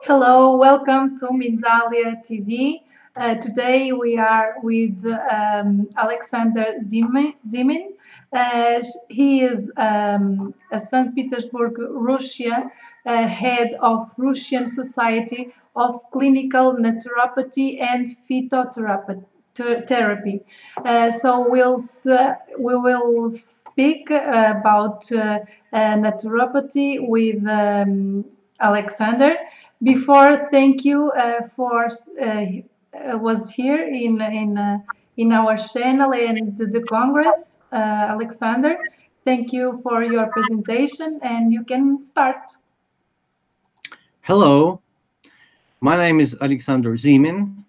Hello, welcome to Mindalia TV. Today we are with Alexander Zimin. He is a St. Petersburg, Russia, head of Russian Society of Clinical Naturopathy and Phytotherapy. So we will speak about naturopathy with Alexander. Before, thank you for was here in our channel and the Congress, Alexander. Thank you for your presentation, and you can start. Hello, my name is Alexander Zimin,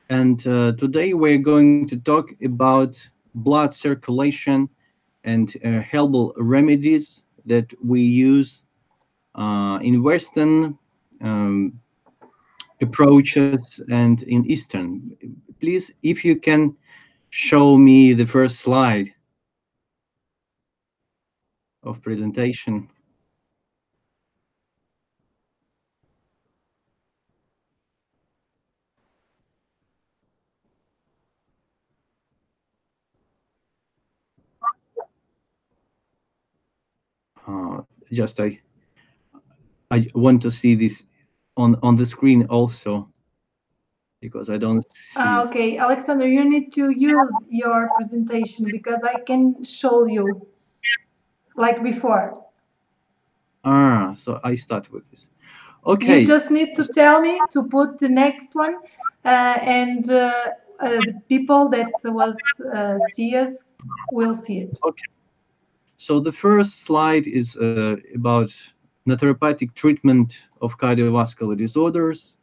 and today we're going to talk about blood circulation and herbal remedies that we use in Western approaches and in Eastern. Please, if you can show me the first slide of presentation. Just I want to see this on the screen also, because I don't see. Okay, Alexander, you need to use your presentation because I can show you like before. So I start with this. Okay. You just need to tell me to put the next one, and the people that was see us will see it. Okay. So the first slide is about naturopathic treatment of cardiovascular disorders,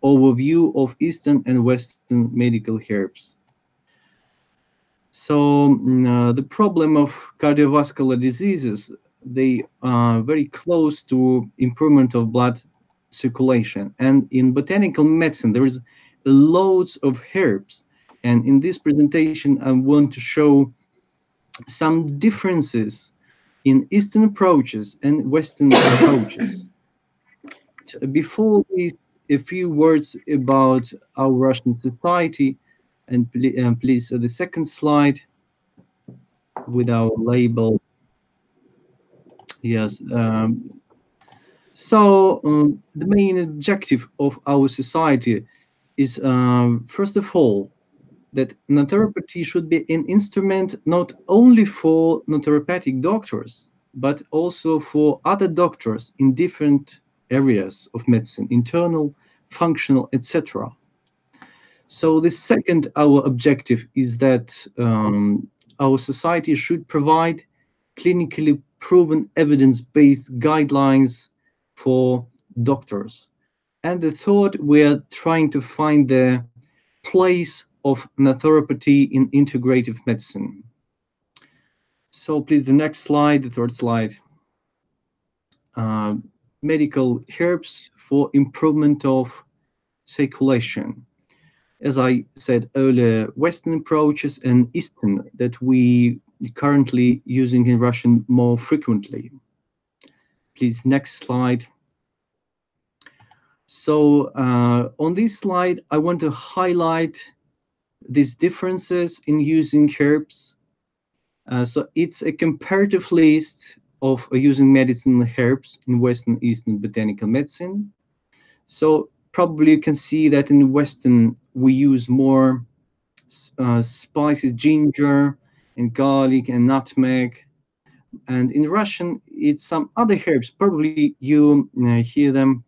overview of Eastern and Western medical herbs. So the problem of cardiovascular diseases, they are very close to improvement of blood circulation. And in botanical medicine, there is loads of herbs. And in this presentation, I want to show some differences in Eastern approaches and Western approaches. Before this, a few words about our Russian society, and please the second slide with our label. Yes. So the main objective of our society is, first of all, that naturopathy should be an instrument not only for naturopathic doctors, but also for other doctors in different areas of medicine, internal, functional, etc. So the second, our objective is that our society should provide clinically proven evidence-based guidelines for doctors. And the third, we're trying to find the place of naturopathy in integrative medicine. So please, the next slide, the third slide. Medical herbs for improvement of circulation. As I said earlier, Western approaches and Eastern that we currently using in Russian more frequently. Please, next slide. So on this slide, I want to highlight these differences in using herbs. So it's a comparative list of using medicinal herbs in Western Eastern botanical medicine. So probably you can see that in Western we use more spices, ginger and garlic and nutmeg. And in Russian, it's some other herbs. Probably you hear them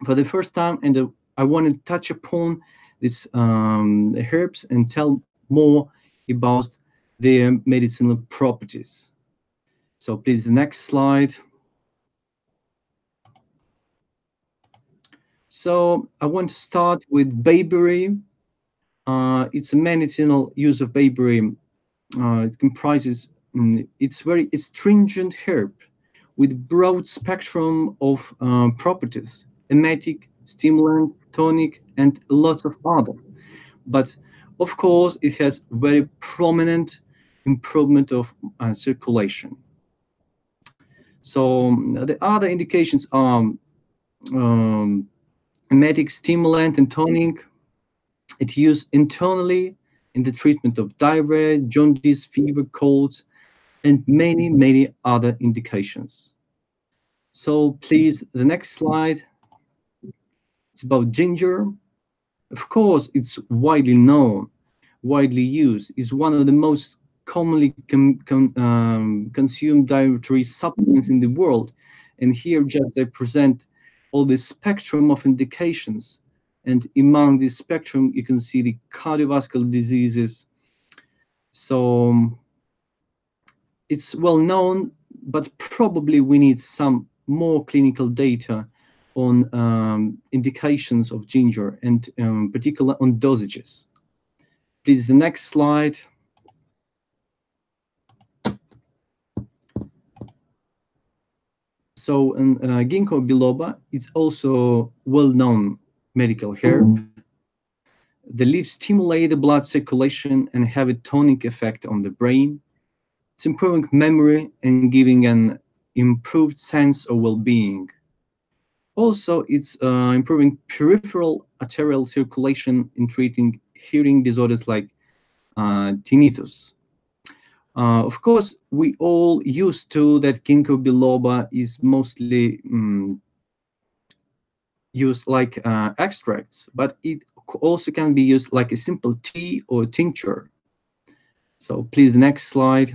for the first time, and I want to touch upon these herbs and tell more about their medicinal properties. So please, the next slide. So I want to start with bayberry. It's a medicinal use of bayberry. It comprises, it's very astringent herb with broad spectrum of properties, emetic, stimulant, tonic, and lots of other. But of course, it has very prominent improvement of circulation. So the other indications are emetic, stimulant, and tonic. It's used internally in the treatment of diarrhea, jaundice, fever, colds, and many, many other indications. So please, the next slide. It's about ginger. Of course, it's widely known, widely used. It's one of the most commonly consumed dietary supplements in the world. And here just I present all the spectrum of indications. And among this spectrum, you can see the cardiovascular diseases. So it's well known, but probably we need some more clinical data on indications of ginger and particularly on dosages. Please, the next slide. So ginkgo biloba is also well-known medical herb. The leaves stimulate the blood circulation and have a tonic effect on the brain. It's improving memory and giving an improved sense of well-being. Also, it's improving peripheral arterial circulation in treating hearing disorders like tinnitus. Of course, we all used to that ginkgo biloba is mostly used like extracts, but it also can be used like a simple tea or tincture. So please, the next slide.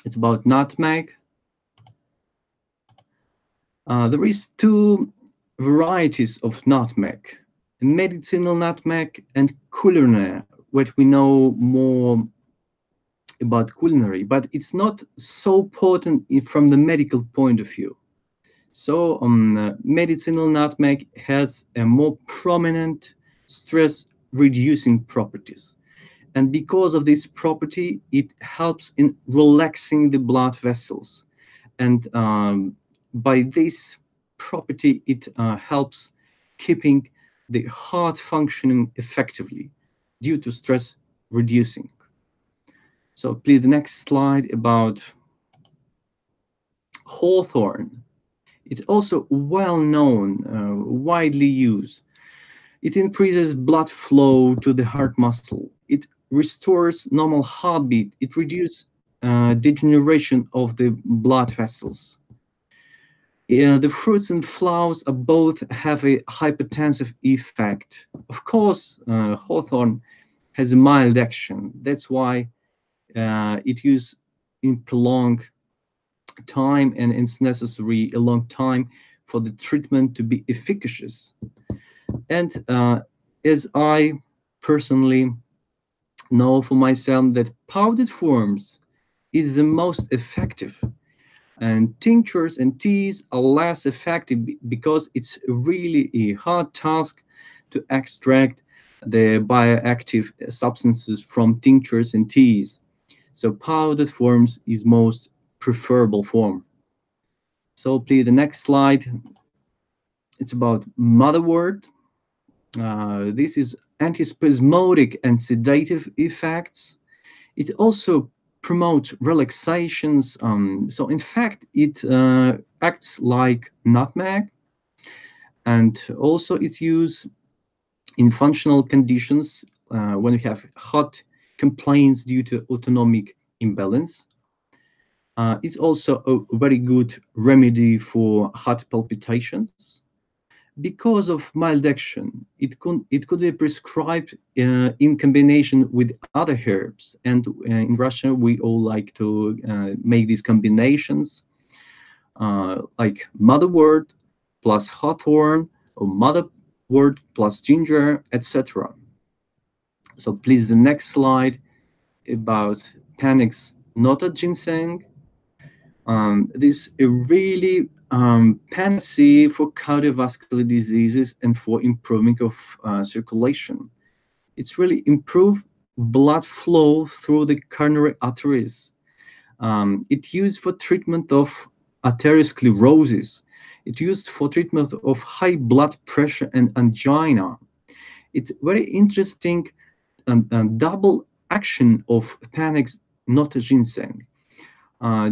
It's about nutmeg. There is two varieties of nutmeg, medicinal nutmeg and culinary, what we know more about culinary, but it's not so potent from the medical point of view. So medicinal nutmeg has a more prominent stress-reducing properties. And because of this property, it helps in relaxing the blood vessels. And by this property, it helps keeping the heart functioning effectively due to stress reducing. So please, the next slide about hawthorn. It's also well known, widely used. It increases blood flow to the heart muscle. It restores normal heartbeat. It reduces degeneration of the blood vessels. The fruits and flowers are both have a hypertensive effect. Of course, hawthorn has a mild action. That's why it used in prolonged time, and it's necessary a long time for the treatment to be efficacious. And as I personally know for myself that powdered forms is the most effective, and tinctures and teas are less effective because it's really a hard task to extract the bioactive substances from tinctures and teas. So powdered forms is most preferable form. So please, the next slide. It's about motherwort. This is antispasmodic and sedative effects. It also promotes relaxations. So in fact, it acts like nutmeg, and also it's used in functional conditions when we have heart complaints due to autonomic imbalance. It's also a very good remedy for heart palpitations. Because of mild action, it could be prescribed in combination with other herbs. And in Russia, we all like to make these combinations, like motherwort plus hawthorn, or motherwort plus ginger, etc. So please, the next slide about Panax nota ginseng. This is a really panacea for cardiovascular diseases and for improvement of circulation. It's really improve blood flow through the coronary arteries. It's used for treatment of atherosclerosis. It's used for treatment of high blood pressure and angina. It's very interesting and double action of Panax not ginseng.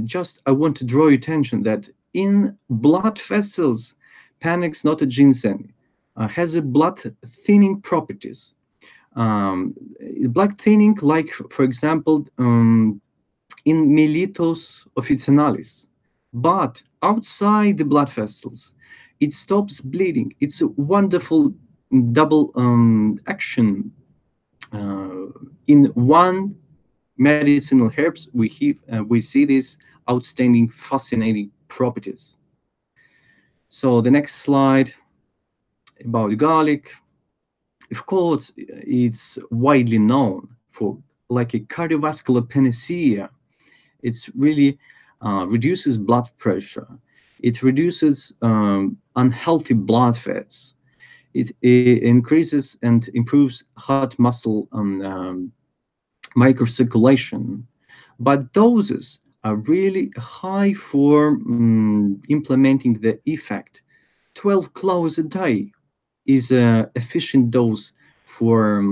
Just I want to draw your attention that in blood vessels, Panax not ginseng has a blood thinning properties. Blood thinning, like for example, in mellitus officinalis, but outside the blood vessels, it stops bleeding. It's a wonderful double action. In one medicinal herbs, we see these outstanding, fascinating properties. So the next slide about garlic. Of course, it's widely known for like a cardiovascular panacea. It's really reduces blood pressure. It reduces unhealthy blood fats. It increases and improves heart muscle microcirculation. But doses are really high for implementing the effect. 12 cloves a day is an efficient dose for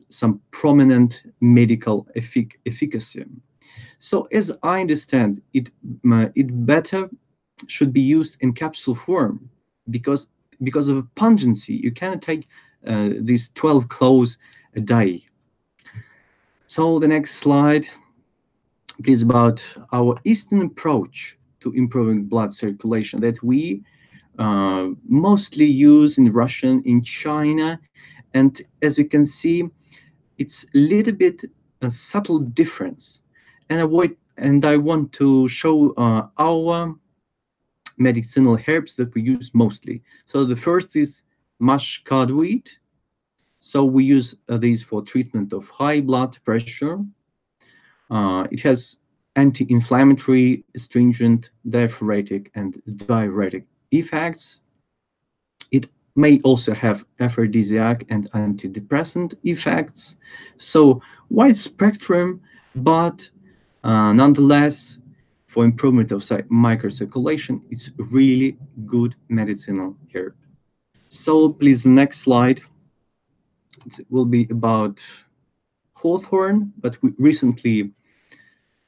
some prominent medical efficacy. So as I understand, it better should be used in capsule form because of pungency. You cannot take these 12 cloves a day. So the next slide, please, about our Eastern approach to improving blood circulation that we mostly use in Russia, in China, and as you can see, it's a little bit a subtle difference. And I want to show our medicinal herbs that we use mostly. So the first is muscadweed. So we use these for treatment of high blood pressure. It has anti-inflammatory, astringent, diaphoretic, and diuretic effects. It may also have aphrodisiac and antidepressant effects. So wide spectrum, but nonetheless, for improvement of microcirculation, it's really good medicinal herb. So please, the next slide. It will be about hawthorn, but we recently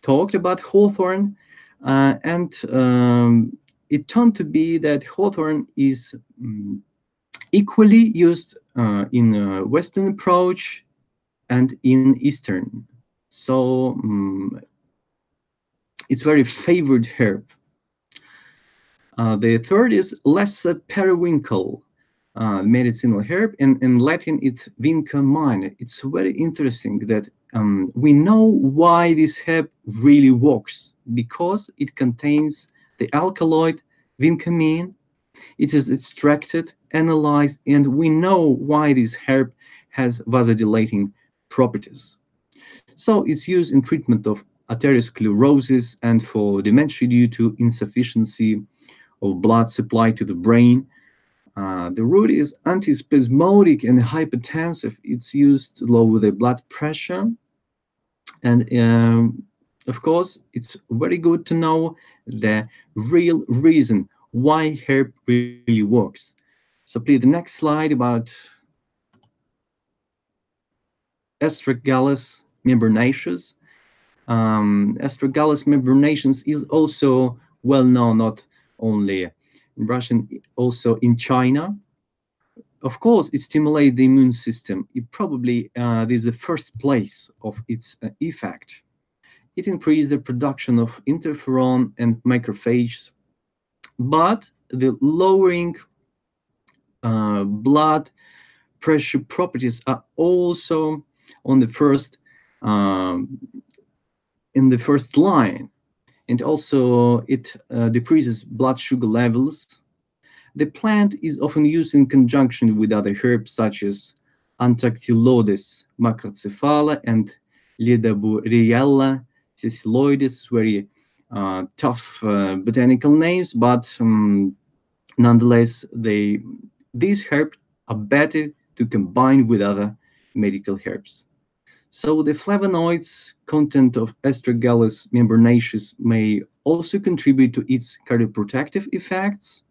talked about hawthorn, and it turned to be that hawthorn is equally used in a Western approach and in Eastern. So it's very favored herb. The third is lesser periwinkle, medicinal herb. In Latin, it's vinca minor. It's very interesting that we know why this herb really works, because it contains the alkaloid vincamine. It is extracted, analyzed, and we know why this herb has vasodilating properties. So it's used in treatment of atherosclerosis and for dementia due to insufficiency of blood supply to the brain. The root is antispasmodic and hypertensive. It's used to lower the blood pressure. And of course, it's very good to know the real reason why herb really works. So please, the next slide about Astragalus membranaceus. Astragalus membranaceus is also well known not only in Russian, also in China. Of course, it stimulates the immune system. It probably is the first place of its effect. It increases the production of interferon and macrophages, but the lowering blood pressure properties are also on the first in the first line, and also it decreases blood sugar levels. The plant is often used in conjunction with other herbs such as Antractylodes macrocephala and Ledaburiella sessiloides, very tough botanical names, but nonetheless, these herbs are better to combine with other medical herbs. So the flavonoids content of Astragalus membranaceus may also contribute to its cardioprotective effects.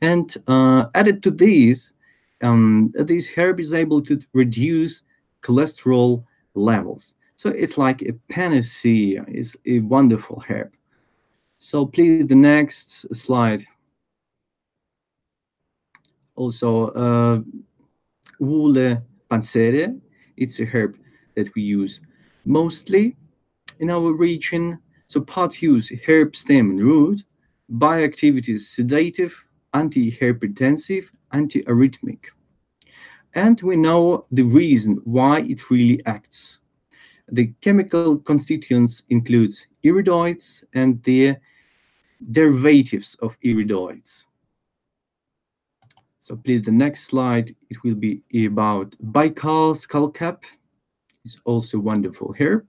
And added to these, this herb is able to reduce cholesterol levels. So it's like a panacea. It's a wonderful herb. So please, the next slide. Also, Woole pansere, it's a herb that we use mostly in our region. So parts use herb stem and root. Bioactivity is sedative, antihypertensive, antiarrhythmic. And we know the reason why it really acts. The chemical constituents include iridoids and their derivatives of iridoids. So please, the next slide, it will be about Baikal skullcap. It's also wonderful herb.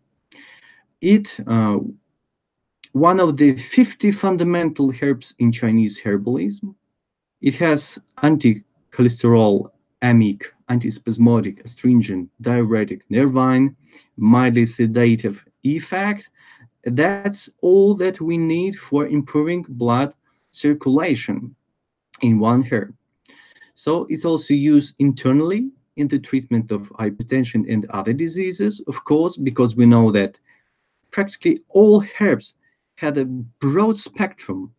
It one of the 50 fundamental herbs in Chinese herbalism. It has anti-cholesterol, amic, antispasmodic, astringent, diuretic, nervine, mildly sedative effect. That's all that we need for improving blood circulation in one herb. So it's also used internally in the treatment of hypertension and other diseases, of course, because we know that practically all herbs had a broad spectrum,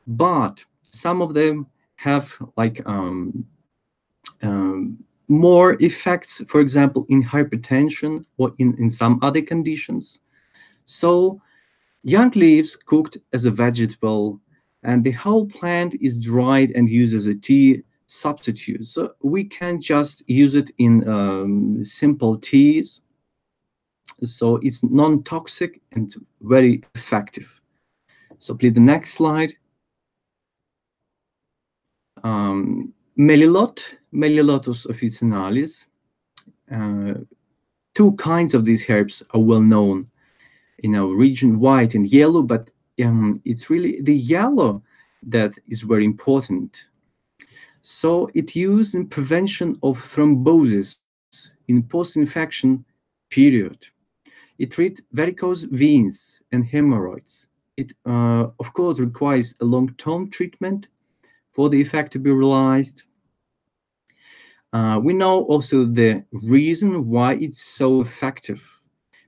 but some of them have like more effects, for example, in hypertension or in some other conditions. So young leaves cooked as a vegetable, and the whole plant is dried and used as a tea substitute. So we can just use it in simple teas. So it's non-toxic and very effective. So please, the next slide. Melilotus officinalis. Two kinds of these herbs are well known in our region, white and yellow, but it's really the yellow that is very important. So it's used in prevention of thrombosis in post-infection period. It treats varicose veins and hemorrhoids. It, of course, requires a long-term treatment for the effect to be realized. We know also the reason why it's so effective,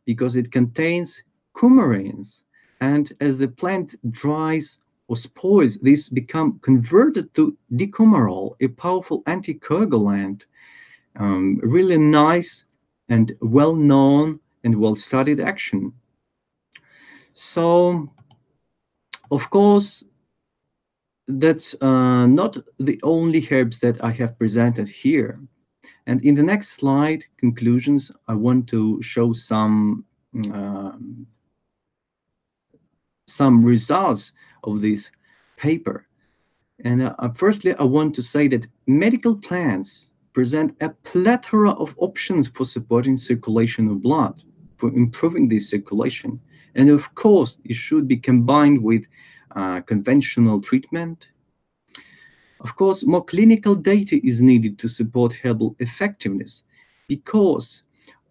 because it contains coumarins, and as the plant dries or spoils, these become converted to decumarol, a powerful anticoagulant, really nice and well-known and well-studied action. So, of course, that's not the only herbs that I have presented here. And in the next slide, conclusions, I want to show some results of this paper. And firstly, I want to say that medical plants present a plethora of options for supporting circulation of blood, for improving this circulation. And of course, it should be combined with conventional treatment. Of course, more clinical data is needed to support herbal effectiveness, because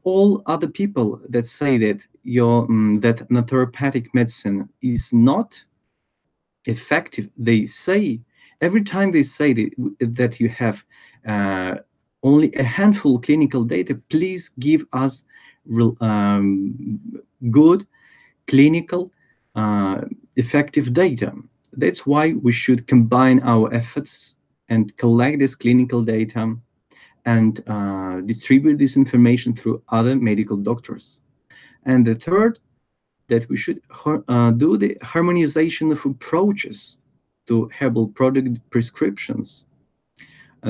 all other people that say that that naturopathic medicine is not effective, they say every time they say that you have only a handful of clinical data, please give us good clinical effective data. That's why we should combine our efforts and collect this clinical data and distribute this information through other medical doctors. And the third, that we should do the harmonization of approaches to herbal product prescriptions.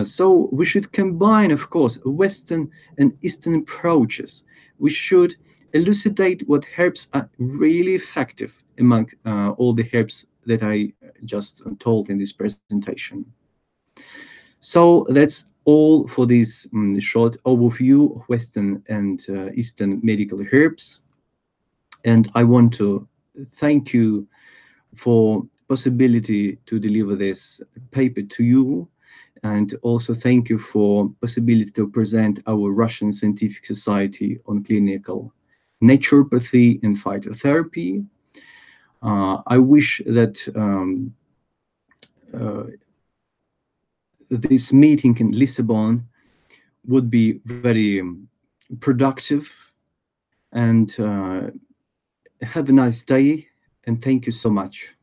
So we should combine, of course, Western and Eastern approaches. We should elucidate what herbs are really effective among all the herbs that I just told in this presentation. So that's all for this short overview of Western and Eastern medical herbs. And I want to thank you for possibility to deliver this paper to you, and also thank you for possibility to present our Russian Scientific Society on clinical naturopathy and phytotherapy. I wish that this meeting in Lisbon would be very productive, and have a nice day, and thank you so much.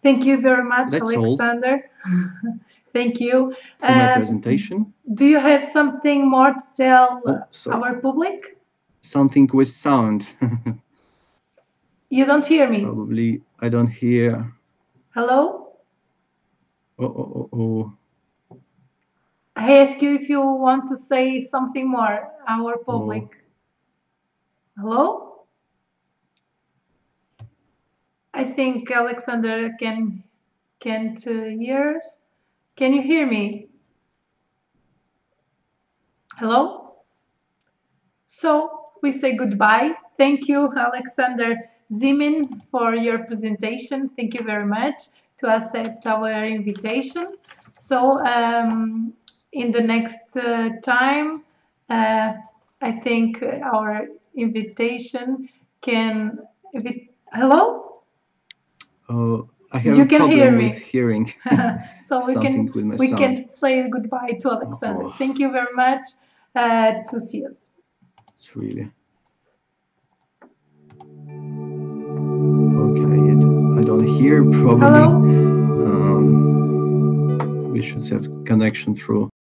Thank you very much, That's Alexander. Thank you. For my presentation. Do you have something more to tell our public? Something with sound. You don't hear me? Probably I don't hear. Hello? I ask you if you want to say something more, our public. Hello? I think Alexander can't hear us. Can you hear me? Hello? So we say goodbye. Thank you, Alexander Zimin, for your presentation. Thank you very much to accept our invitation. So in the next time, I think our invitation can... Hello? I have a problem with hearing. So we can say goodbye to Alexander. Thank you very much to see us. It's really okay. I don't hear. Probably. Hello? We should have connection through